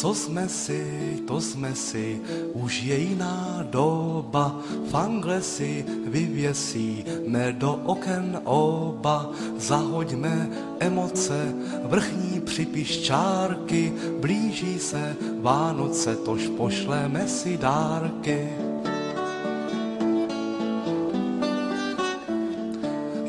Co jsme si, to jsme si, už je jiná doba, fangle si vyvěsíme do oken oba, zahoďme emoce, vrchní připišťárky, blíží se Vánoce, tož pošleme si dárky.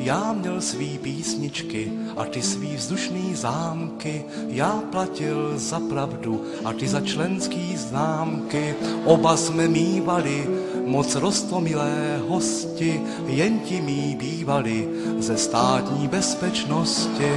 Já měl svý písničky a ty svý vzdušný zámky, já platil za pravdu a ty za členský známky. Oba jsme mívali moc roztomilé hosti, jen ti mí bývali ze státní bezpečnosti.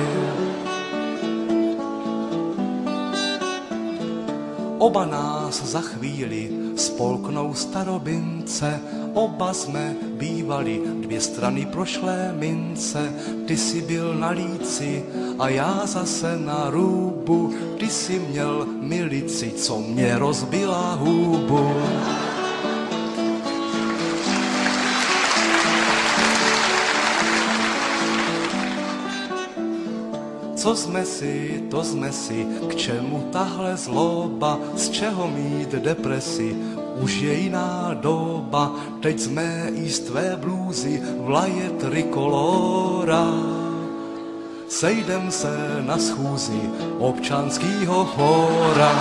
Oba nás za chvíli spolknou starobince, oba jsme bývali dvě strany prošlé mince. Ty jsi byl na líci a já zase na růbu, ty jsi měl milici, co mě rozbila hůbu. Co jsme si, to jsme si, k čemu tahle zloba, z čeho mít depresi, už je jiná doba, teď jsme i z tvé blůzy vlaje trikolora. Sejdem se na schůzi občanskýho fóra.